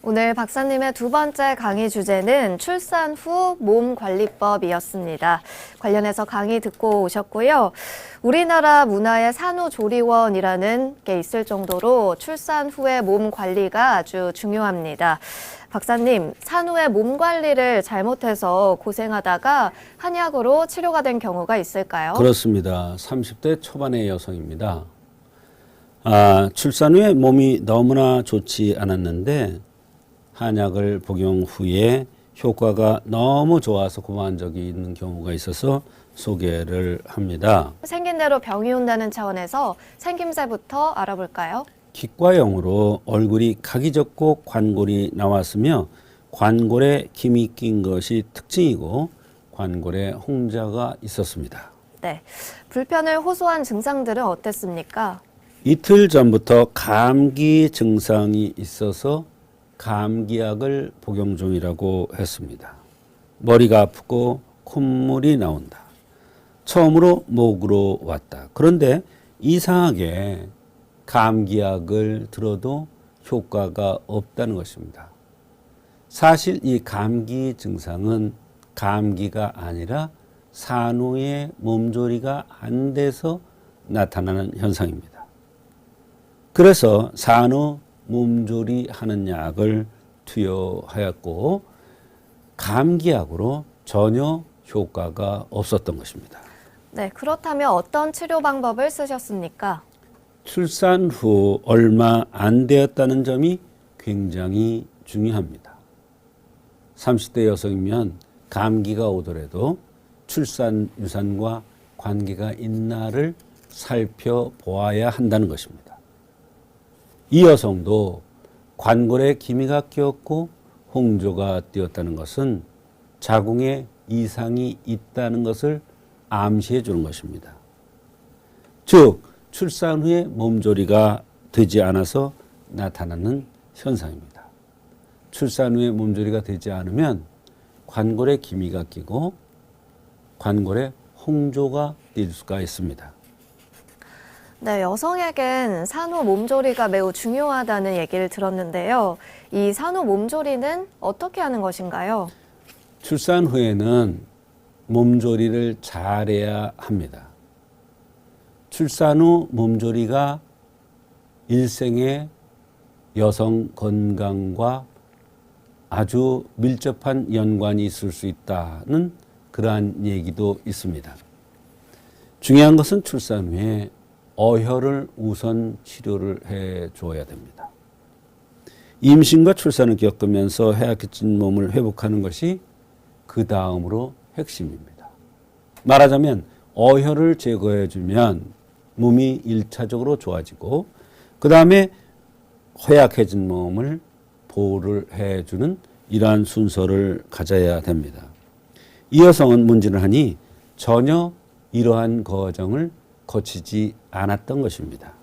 오늘 박사님의 두 번째 강의 주제는 출산 후 몸관리법이었습니다. 관련해서 강의 듣고 오셨고요. 우리나라 문화의 산후조리원이라는 게 있을 정도로 출산 후의 몸 관리가 아주 중요합니다. 박사님, 산후의 몸 관리를 잘못해서 고생하다가 한약으로 치료가 된 경우가 있을까요? 그렇습니다. 30대 초반의 여성입니다. 출산 후에 몸이 너무나 좋지 않았는데 한약을 복용 후에 효과가 너무 좋아서 고마운 적이 있는 경우가 있어서 소개를 합니다. 생긴 대로 병이 온다는 차원에서 생김새부터 알아볼까요? 기과형으로 얼굴이 각이 적고 관골이 나왔으며 관골에 김이 낀 것이 특징이고 관골에 홍자가 있었습니다. 네, 불편을 호소한 증상들은 어땠습니까? 이틀 전부터 감기 증상이 있어서 감기약을 복용 중이라고 했습니다. 머리가 아프고 콧물이 나온다. 처음으로 목으로 왔다. 그런데 이상하게 감기약을 들어도 효과가 없다는 것입니다. 사실 이 감기 증상은 감기가 아니라 산후의 몸조리가 안 돼서 나타나는 현상입니다. 그래서 산후 몸조리 하는 약을 투여하였고 감기약으로 전혀 효과가 없었던 것입니다. 네, 그렇다면 어떤 치료 방법을 쓰셨습니까? 출산 후 얼마 안 되었다는 점이 굉장히 중요합니다. 30대 여성이면 감기가 오더라도 출산 유산과 관계가 있나를 살펴보아야 한다는 것입니다. 이 여성도 관골에 기미가 끼었고 홍조가 띄었다는 것은 자궁에 이상이 있다는 것을 암시해 주는 것입니다. 즉 출산 후에 몸조리가 되지 않아서 나타나는 현상입니다. 출산 후에 몸조리가 되지 않으면 관골에 기미가 끼고 관골에 홍조가 띌 수가 있습니다. 네, 여성에겐 산후 몸조리가 매우 중요하다는 얘기를 들었는데요. 이 산후 몸조리는 어떻게 하는 것인가요? 출산 후에는 몸조리를 잘해야 합니다. 출산 후 몸조리가 일생의 여성 건강과 아주 밀접한 연관이 있을 수 있다는 그러한 얘기도 있습니다. 중요한 것은 출산 후에 어혈을 우선 치료를 해 줘야 됩니다. 임신과 출산을 겪으면서 해약해진 몸을 회복하는 것이 그 다음으로 핵심입니다. 말하자면 어혈을 제거해 주면 몸이 1차적으로 좋아지고 그 다음에 허약해진 몸을 보호를 해주는 이러한 순서를 가져야 됩니다. 이 여성은 문진을 하니 전혀 이러한 과정을 거치지 않았던 것입니다.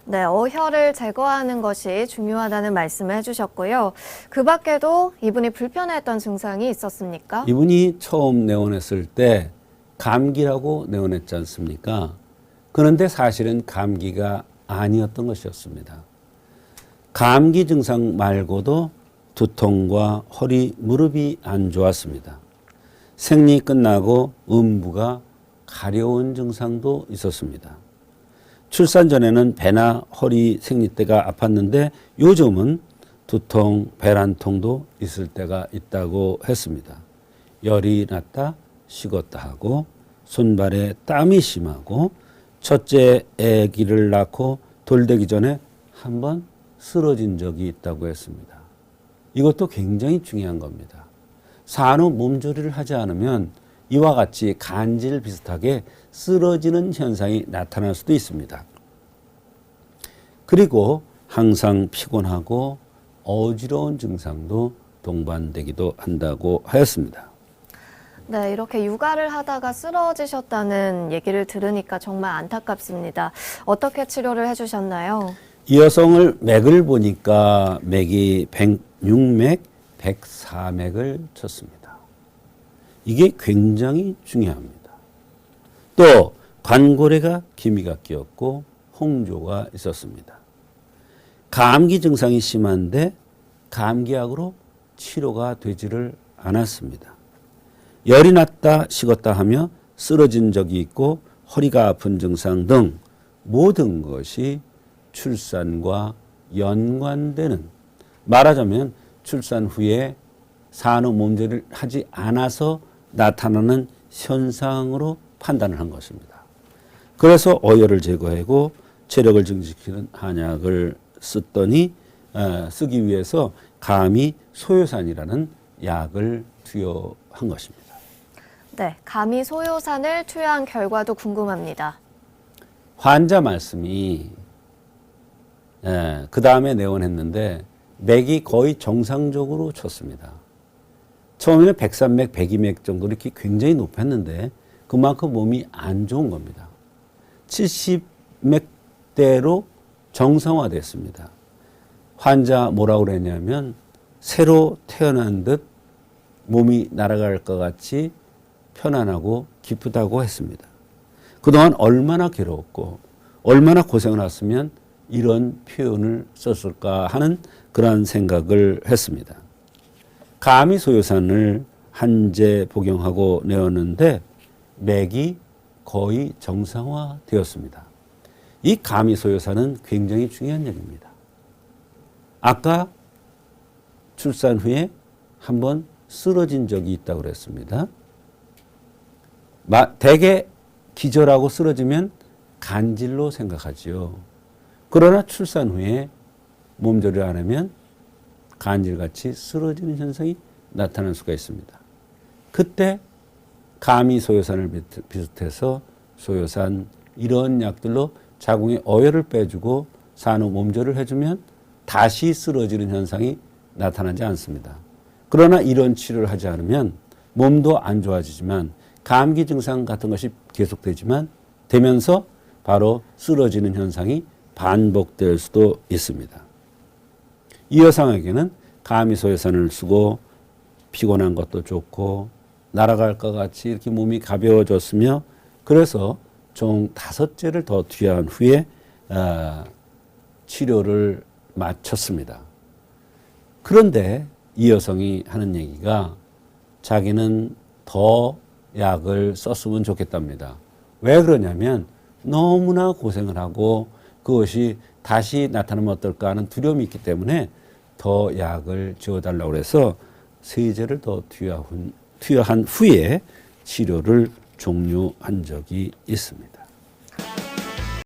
네, 어혈을 제거하는 것이 중요하다는 말씀을 해주셨고요. 그 밖에도 이분이 불편했던 증상이 있었습니까? 이분이 처음 내원했을 때 감기라고 내원했지 않습니까? 그런데 사실은 감기가 아니었던 것이었습니다. 감기 증상 말고도 두통과 허리, 무릎이 안 좋았습니다. 생리 끝나고 음부가 가려운 증상도 있었습니다. 출산 전에는 배나 허리, 생리대가 아팠는데 요즘은 두통, 배란통도 있을 때가 있다고 했습니다. 열이 났다, 식었다 하고 손발에 땀이 심하고 첫째 아기를 낳고 돌되기 전에 한번 쓰러진 적이 있다고 했습니다. 이것도 굉장히 중요한 겁니다. 산후 몸조리를 하지 않으면 이와 같이 간질 비슷하게 쓰러지는 현상이 나타날 수도 있습니다. 그리고 항상 피곤하고 어지러운 증상도 동반되기도 한다고 하였습니다. 네, 이렇게 육아를 하다가 쓰러지셨다는 얘기를 들으니까 정말 안타깝습니다. 어떻게 치료를 해주셨나요? 이 여성을 맥을 보니까 맥이 106맥, 104맥을 쳤습니다. 이게 굉장히 중요합니다. 또 관골에가 기미가 끼었고 홍조가 있었습니다. 감기 증상이 심한데 감기약으로 치료가 되지를 않았습니다. 열이 났다 식었다 하며 쓰러진 적이 있고 허리가 아픈 증상 등 모든 것이 출산과 연관되는, 말하자면 출산 후에 산후 몸조리를 하지 않아서 나타나는 현상으로 판단을 한 것입니다. 그래서 어혈을 제거하고 체력을 증식시키는 한약을 쓰기 위해서 감히 소요산이라는 약을 투여한 것입니다. 네, 감히 소요산을 투여한 결과도 궁금합니다. 환자 말씀이 그 다음에 내원했는데 맥이 거의 정상적으로 쳤습니다. 처음에는 103맥, 102맥 정도 이렇게 굉장히 높았는데 그만큼 몸이 안 좋은 겁니다. 70맥대로 정상화됐습니다. 환자 뭐라고 그랬냐면 새로 태어난 듯 몸이 날아갈 것 같이 편안하고 기쁘다고 했습니다. 그동안 얼마나 괴로웠고 얼마나 고생을 했으면 이런 표현을 썼을까 하는 그런 생각을 했습니다. 감히 소요산을 한제 복용하고 내었는데 맥이 거의 정상화되었습니다. 이 감히 소요산은 굉장히 중요한 얘기입니다. 아까 출산 후에 한번 쓰러진 적이 있다고 그랬습니다. 대개 기절하고 쓰러지면 간질로 생각하지요. 그러나 출산 후에 몸조리를 안 하면 간질같이 쓰러지는 현상이 나타날 수가 있습니다. 그때 감히 소요산을 비롯해서 소요산 이런 약들로 자궁의 어혈을 빼주고 산후 몸조리를 해주면 다시 쓰러지는 현상이 나타나지 않습니다. 그러나 이런 치료를 하지 않으면 몸도 안 좋아지지만 감기 증상 같은 것이 계속되지만 되면서 바로 쓰러지는 현상이 반복될 수도 있습니다. 이 여성에게는 감히 소요산을 쓰고 피곤한 것도 좋고 날아갈 것 같이 이렇게 몸이 가벼워졌으며 그래서 총 5제를 더 투여한 후에 치료를 마쳤습니다. 그런데 이 여성이 하는 얘기가 자기는 더 약을 썼으면 좋겠답니다. 왜 그러냐면 너무나 고생을 하고 그것이 다시 나타나면 어떨까 하는 두려움이 있기 때문에 더 약을 지어달라고 해서 3제를 더 투여한 후에 치료를 종료한 적이 있습니다.